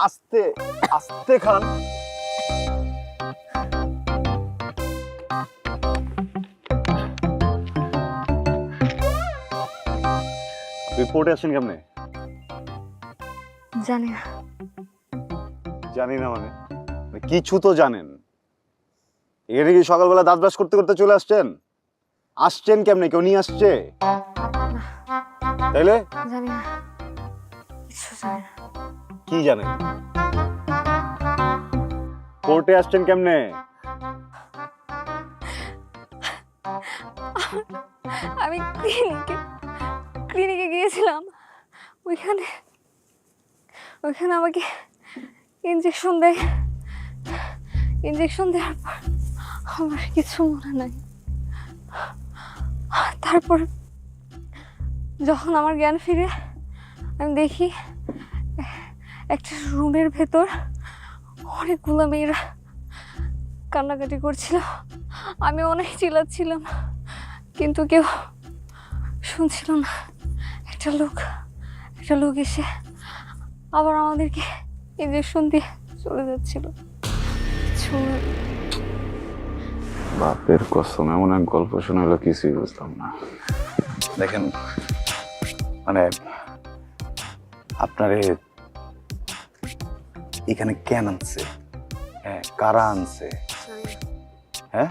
আস্তে আস্তে খান। রিপোর্টে আসেন কেমনে? জানি না। জানি না মানে কিছু তো জানেন। এখানে কি সকালবেলা দাঁত ব্রাশ করতে করতে চলে আসছেন? আসছেন কেমনে? কেউ নিয়ে আসছে? তাইলে জানি না, কিছু জানি না। কি জানেন? কোর্টে আসছেন কেমনে? আমি ক্লিনিকে গিয়েছিলাম, ওইখানে আমাকে ইঞ্জেকশন দেওয়ার পর আমার কিছু মনে নাই। তারপর যখন আমার জ্ঞান ফিরে আমি দেখি একটা রুমের ভেতর অনেকগুলো মেয়েরা কান্নাকাটি করছিল। আমি অনেক চিল্লাচ্ছিলাম, কিন্তু কেউ শুনছিল না। একটা লোক এসে আবার আমাদেরকে ইঞ্জেকশন দিয়ে চলে যাচ্ছিল। বাপের কসম, এমন এক গল্প শোনালো কিছুই বুঝলাম না। দেখেন, মানে আপনারে এখানে কেন আনছে? হ্যাঁ, কারা আনছে? হ্যাঁ,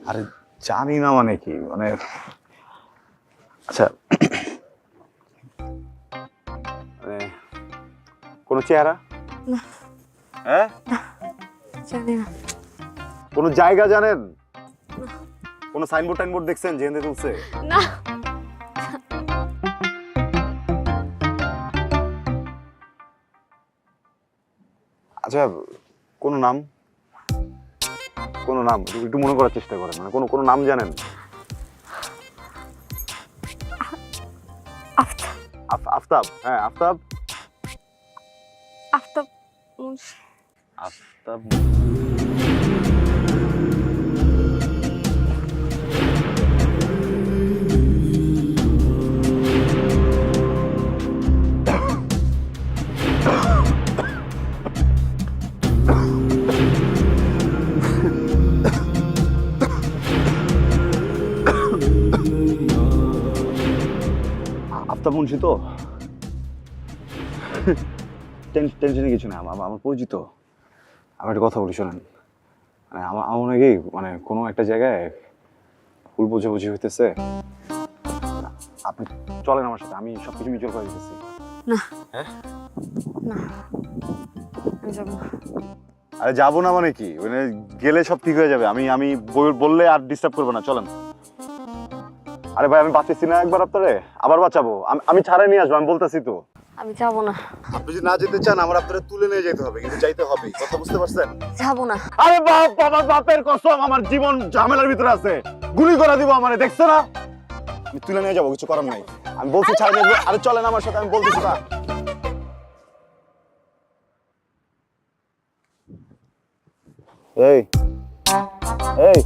আরে জানি না মানে কি, মানে আচ্ছা, মানে কোনো চেহারা? না। হ্যাঁ, জানি না। কোনো জায়গা জানেন? কোনো সাইনবোর্ড টাইনবোর্ড দেখছেন যেখানে তুলছে? না। আচ্ছা, কোনো নাম একটু মনে করার চেষ্টা করেন। মানে কোনো নাম জানেন? আফতাব। হ্যাঁ, আফতাব মুন্সি। আফতাব। আফতাব মুন্সি তো? টেনশনে কিছু না, আমার পরিচিত। আমি একটা কথা বলি, শোনেন। মানে আমার মনে হয় কি, মানে কোনো একটা জায়গায় ভুল বোঝাবুঝি হইতেছে। আপনি চলেন আমার সাথে, আমি সবকিছু মিউচুয়াল করে দিতেছি। না। হ্যাঁ, না, আমি যাবো না। আরে যাবো না মানে কি, মানে গেলে সব ঠিক হয়ে যাবে। আমি বললে আর ডিস্টার্ব করবো না, চলেন। আরে ভাই, আমি বাঁচাচ্ছি না একবার আপনারে, আবার বাঁচাবো। আমি ছাড়াই নিয়ে আসবো, আমি বলতেছি তো। আমি যাবো না। আপনি যদি না যেতে চান, আমার আপনারা তুলে নিয়ে যেতে হবে, কিন্তু যাইতে হবে। কথা বুঝতে পারছেন? যাবো না। আরে বাবার বাপের কসম, আমার জীবন ঝামেলার ভিতরে আছে। গুলি করে দিব আমারে, দেখছো না? আমি তুলে নিয়ে যাবো, কিছু করার নাই। আমি বলছি ছাড় নিয়ে। আরে চলেন আমার সাথে, আমি বলতেছি না। এই এই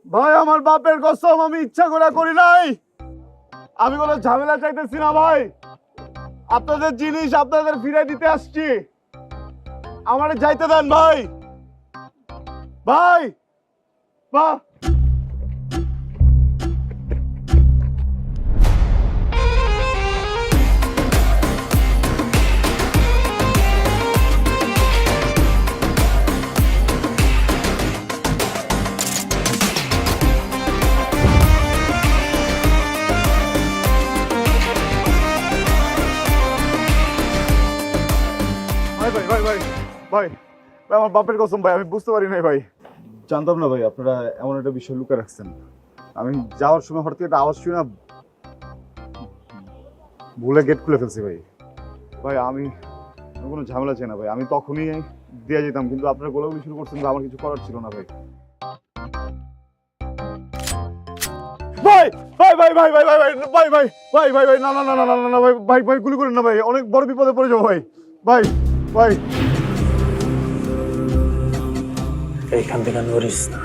ভাই, আমার বাপের কসম, আমি ইচ্ছা করে করি নাই। আমি কোনো ঝামেলা চাইতেছি না ভাই। আপনাদের জিনিস আপনাদের ফিরে দিতে আসছি। আমারে যাইতে দেন ভাই। ভাই, বাহ, ভাই ভাই ভাই ভাই ভাই, আমার বাপের কসম ভাই, আমি বুঝতে পারি নাই ভাই। জানতাম না ভাই আপনারা এমন একটা বিষয় লুকিয়ে রাখছেন। আমি যাওয়ার সময় হঠাৎ একটা আওয়াজ শুনে ভুলে গেট খুলে ফেলছি ভাই। ভাই আমি কোনো ঝামেলা চাই না ভাই, আমি তখনই দিয়ে যেতাম, কিন্তু আপনারা গোলাগুলি শুরু করছেন, আমার কিছু করার ছিল না ভাই। ভাই ভাই ভাই ভাই ভাই ভাই ভাই ভাই ভাই ভাই ভাই ভাই না না না না না না ভাই ভাই ভাই গুলি করেন না ভাই, অনেক বড় বিপদে পড়ে যাবো ভাই। ভাই ভাই এইখান থেকে নড়িস না।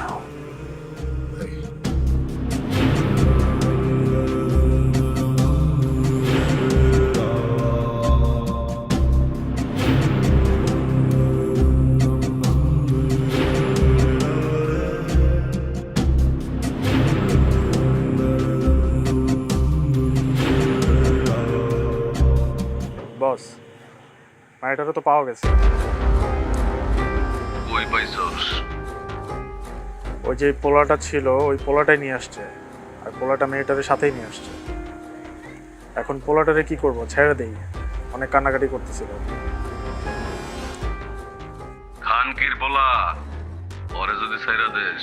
বস, মাইটারও তো পাওয়া গেছে। কই পাইছস? ওই যে পোলাটা ছিল ওই পোলাটাই নিয়ে আসছে, আর পোলাটা মেয়েটার সাথেই নিয়ে আসছে। এখন পোলাটারে কি করব, ছেড়ে দেই? অনেক কান্নাকাটি করতেছিল। খানকির বলা পরে যদি ছাইরা দেশ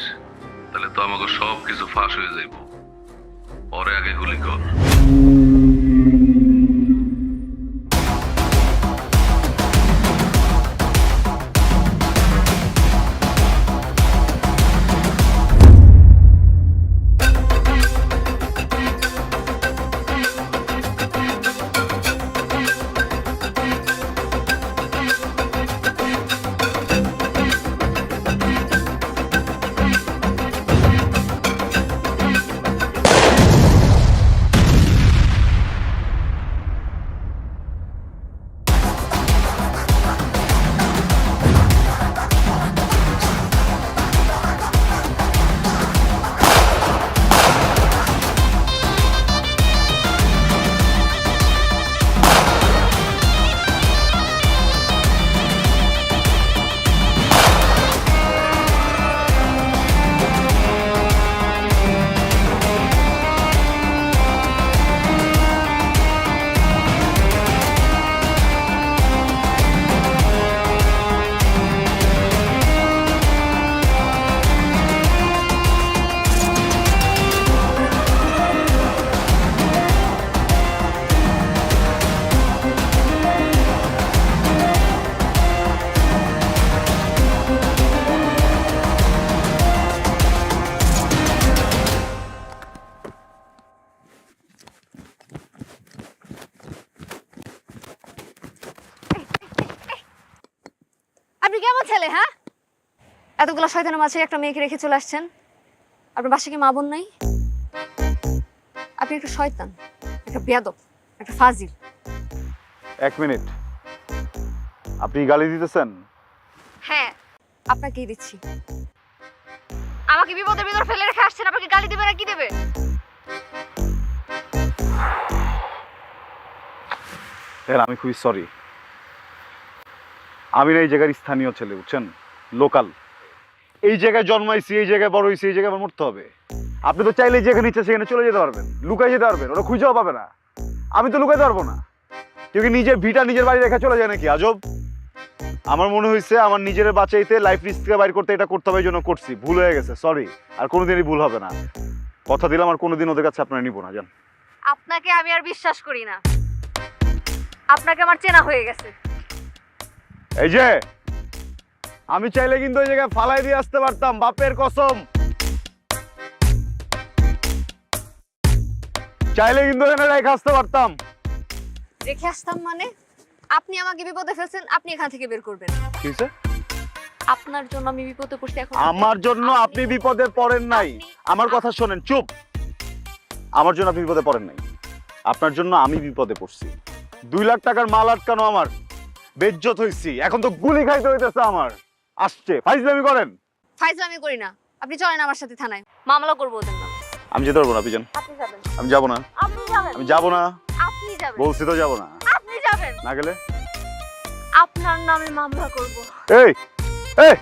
তাহলে তো আমাকে সব কিছু ফাঁস হয়ে যাইব। পরে আগে গুলি কর। আপনি কেমন ছেলে, হ্যাঁ? এতগুলো শয়তানের মাঝে একটা মেয়েকে রেখে চলে আসছেন। আপনার বাসায় কি মা বোন নাই? আপনি একটা শয়তান, একটা বেয়াদব, একটা ফাজিল। 1 মিনিট, আপনি গালি দিতেছেন? হ্যাঁ, আপনাকেই দিচ্ছি। আমাকে বিপদের ভিতর ফেলে রেখে আসছেন, আপনাকে গালি দেবে না কি দেবে? আমি খুবই সরি। আমি না এই জায়গার স্থানীয় ছেলে, বুঝছেন, লোকাল। এই জায়গায় জন্মাইছি, এই জায়গায় বড় হয়েছি, এই জায়গায় আমার মরতে হবে। আপনি তো চাইলে যেখানে ইচ্ছা সেখানে চলে যেতে পারবেন, লুকাই যেতে পারবেন, ওরা খুঁজেও পাবে না। আমি তো লুকাইতে পারবো না। কেউ কি নিজের ভিটা নিজের বাড়ি রেখে চলে যায় নাকি? আজব। আমার মনে হয়েছে আমার নিজের বাঁচাইতে, লাইফ রিস্ক থেকে বাইর করতে এটা করতে হবে, এই জন্য করছি। ভুল হয়ে গেছে, সরি। আর কোনোদিনই ভুল হবে না, কথা দিলাম। আর কোনোদিন ওদের কাছে আপনারা নিব না, জান। আপনাকে আমি আর বিশ্বাস করি না, আপনাকে আমার চেনা হয়ে গেছে। এই যে আমি চাইলে কিন্তু ওই জায়গায় ফালাই দিয়ে আসতে পারতাম, বাপের কসম। চাইলে কিন্তু এখানে রেখে আসতে পারতাম। রেখে আসতাম মানে? আপনি আমাকে বিপদে ফেলছেন, আপনি এখান থেকে বের করবেন। কি হইছে? আপনার জন্য আমি বিপদে পড়ছি। এখন আমার জন্য আপনি বিপদে পড়েন নাই। আমার কথা শোনেন, চুপ। আমার জন্য আপনি বিপদে পড়েন নাই, আপনার জন্য আমি বিপদে পড়ছি। 2 লাখ টাকার মাল আটকানো আমার, বেজ্জত হইছি। এখন তো গুলি খাইতে হইতেছে আমার। আসছে ফাইজলামি করেন। ফাইজলামি করি না। আপনি চলেন আমার সাথে থানায়, মামলা করবো ওদের নামে। আমি যেতে পারবো না, আপনি যান। আপনি যাবেন। আমি যাবো না। আপনি যাবেন। আমি যাবো না, আপনি যাবেন। বলছি তো যাবো না। আপনি যাবেন। না গেলে আপনার নামে মামলা করব। এই এই